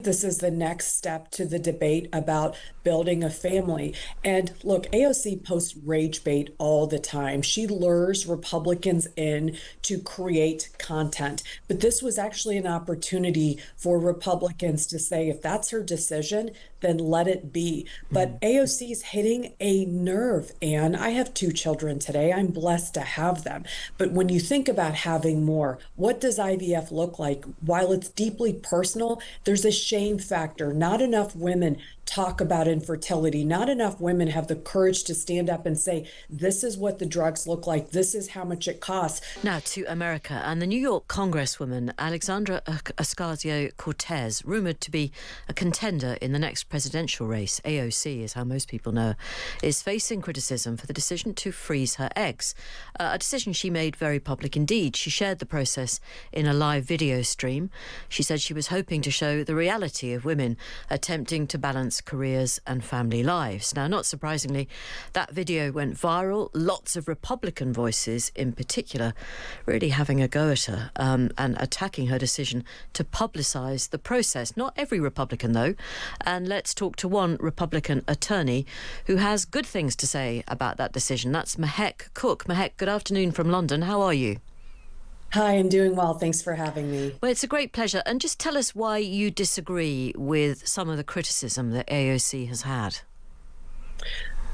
This is the next step to the debate about building a family. And look, AOC posts rage bait all the time. She lures Republicans in to create content. But this was actually an opportunity for Republicans to say, if that's her decision, then let it be. But AOC's hitting a nerve, and I have two children today. I'm blessed to have them. But when you think about having more, what does IVF look like? While it's deeply personal, there's a shame factor. Not enough women talk about infertility. Not enough women have the courage to stand up and say, this is what the drugs look like. This is how much it costs. Now to America, and the New York Congresswoman Alexandria Ocasio-Cortez, rumoured to be a contender in the next presidential race, AOC is how most people know, is facing criticism for the decision to freeze her eggs. A decision she made very public indeed. She shared the process in a live video stream. She said she was hoping to show the reality of women attempting to balance careers and family lives. Now, not surprisingly, that video went viral. Lots of Republican voices in particular really having a go at her and attacking her decision to publicise the process. Not every Republican, though. And let's talk to one Republican attorney who has good things to say about that decision. That's Mehek Cooke. Mehek, good afternoon from London. How are you? Hi, I'm doing well. Thanks for having me. Well, it's a great pleasure. And just tell us why you disagree with some of the criticism that AOC has had.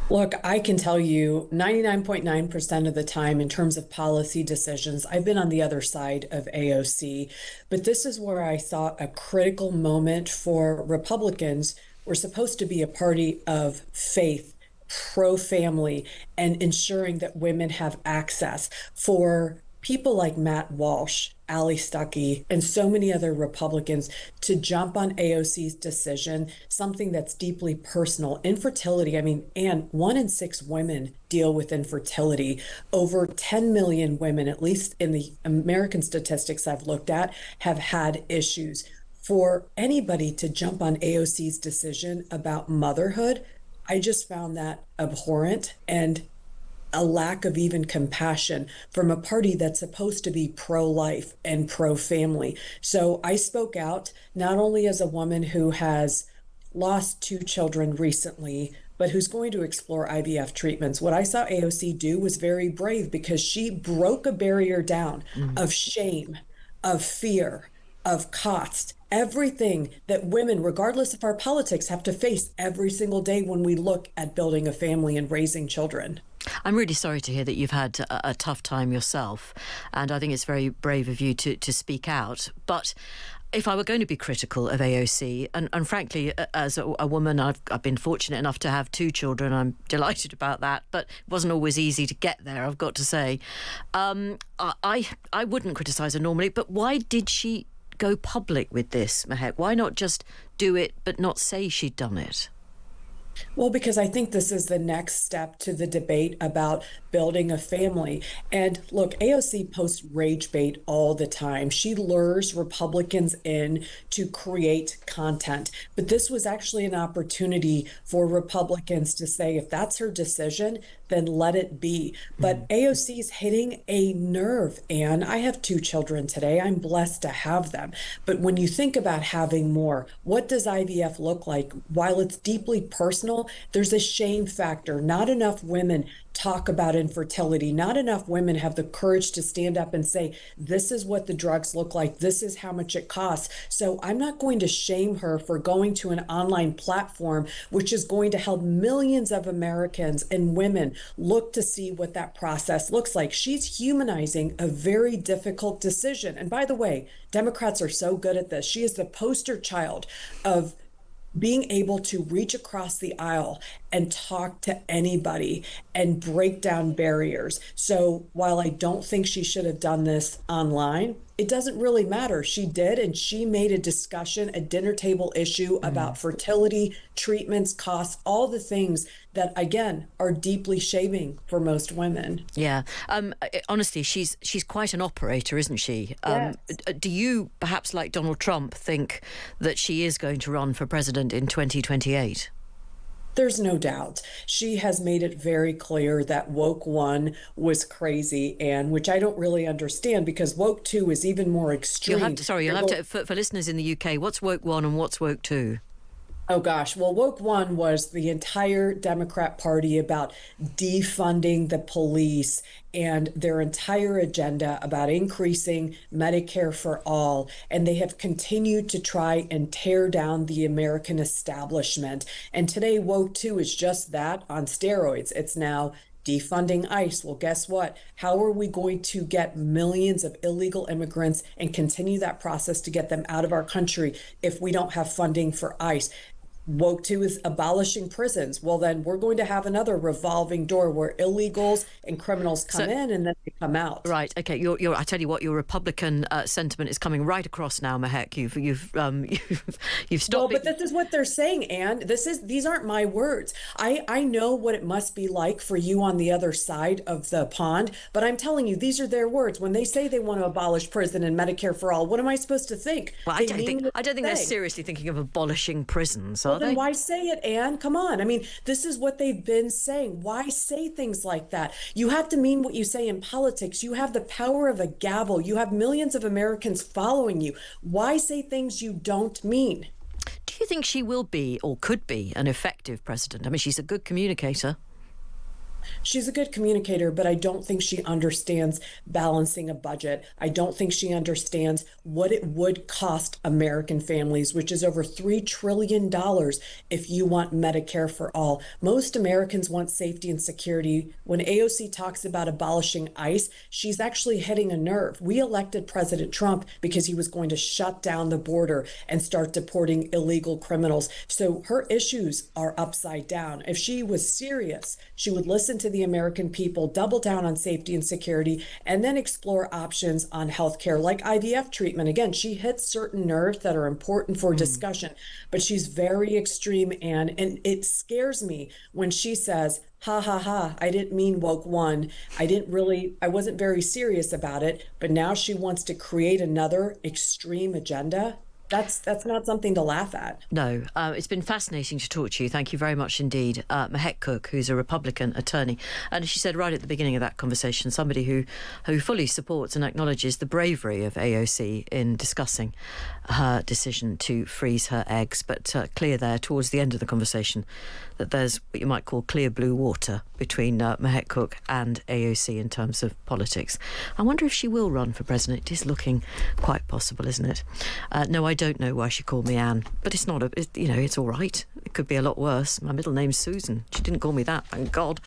Look, I can tell you 99.9% of the time in terms of policy decisions, I've been on the other side of AOC. But this is where I saw a critical moment for Republicans. We're supposed to be a party of faith, pro-family, and ensuring that women have access. For people like Matt Walsh, Ali Stuckey, and so many other Republicans to jump on AOC's decision, something that's deeply personal. Infertility, and 1 in 6 women deal with infertility. Over 10 million women, at least in the American statistics I've looked at, have had issues. For anybody to jump on AOC's decision about motherhood, I just found that abhorrent and a lack of even compassion from a party that's supposed to be pro-life and pro-family. So I spoke out not only as a woman who has lost 2 children recently, but who's going to explore IVF treatments. What I saw AOC do was very brave because she broke a barrier down of shame, of fear, of cost, everything that women, regardless of our politics, have to face every single day when we look at building a family and raising children. I'm really sorry to hear that you've had a tough time yourself, and I think it's very brave of you to speak out. But if I were going to be critical of AOC, and frankly, as a woman, I've been fortunate enough to have 2 children. I'm delighted about that, but it wasn't always easy to get there, I've got to say. I wouldn't criticise her normally, but why did she go public with this, Mehek? Why not just do it but not say she'd done it? Well, because I think this is the next step to the debate about building a family. And look, AOC posts rage bait all the time. She lures Republicans in to create content. But this was actually an opportunity for Republicans to say, if that's her decision, then let it be. But AOC's hitting a nerve, and I have 2 children today. I'm blessed to have them. But when you think about having more, what does IVF look like? While it's deeply personal, there's a shame factor. Not enough women talk about infertility. Not enough women have the courage to stand up and say, this is what the drugs look like. This is how much it costs. So I'm not going to shame her for going to an online platform, which is going to help millions of Americans and women look to see what that process looks like. She's humanizing a very difficult decision. And by the way, Democrats are so good at this. She is the poster child of being able to reach across the aisle and talk to anybody and break down barriers. So while I don't think she should have done this online, it doesn't really matter. She did, and she made a discussion, a dinner table issue about fertility, treatments, costs, all the things that, again, are deeply shaming for most women. Yeah. Honestly, she's quite an operator, isn't she? Yes. Do you, perhaps like Donald Trump, think that she is going to run for president in 2028? There's no doubt. She has made it very clear that woke one was crazy, and which I don't really understand because woke two is even more extreme. You'll have to, for listeners in the UK, what's woke one and what's woke two? Oh gosh. Well, woke one was the entire Democrat Party about defunding the police and their entire agenda about increasing Medicare for all. And they have continued to try and tear down the American establishment. And today, woke two is just that on steroids. It's now defunding ICE. Well, guess what? How are we going to get millions of illegal immigrants and continue that process to get them out of our country if we don't have funding for ICE? Woke two is abolishing prisons. Well, then we're going to have another revolving door where illegals and criminals come in and then they come out. Right. Okay. I tell you what, your Republican sentiment is coming right across now, Mehek. You've stopped. Well, but this is what they're saying, Anne. These aren't my words. I know what it must be like for you on the other side of the pond, but I'm telling you, these are their words. When they say they want to abolish prison and Medicare for all, what am I supposed to think? Well, I don't think they're seriously thinking of abolishing prisons. Well, then why say it, Anne? Come on. I mean, this is what they've been saying. Why say things like that? You have to mean what you say in politics. You have the power of a gavel. You have millions of Americans following you. Why say things you don't mean? Do you think she will be or could be an effective president? I mean, she's a good communicator. She's a good communicator, but I don't think she understands balancing a budget. I don't think she understands what it would cost American families, which is over $3 trillion if you want Medicare for all. Most Americans want safety and security. When AOC talks about abolishing ICE, she's actually hitting a nerve. We elected President Trump because he was going to shut down the border and start deporting illegal criminals. So her issues are upside down. If she was serious, she would listen to the American people, double down on safety and security, and then explore options on healthcare like IVF treatment. Again, she hits certain nerves that are important for discussion, but she's very extreme, and it scares me when she says, ha ha ha, I didn't mean woke one. I wasn't very serious about it, but now she wants to create another extreme agenda. That's not something to laugh at. No, it's been fascinating to talk to you. Thank you very much indeed. Mehek Cooke, who's a Republican attorney. And as she said right at the beginning of that conversation, somebody who fully supports and acknowledges the bravery of AOC in discussing her decision to freeze her eggs. But clear there towards the end of the conversation that there's what you might call clear blue water between Mehek Cooke and AOC in terms of politics. I wonder if she will run for president. It is looking quite possible, isn't it? No, I don't know why she called me Anne, but it's not it's all right. It could be a lot worse. My middle name's Susan. She didn't call me that, thank God.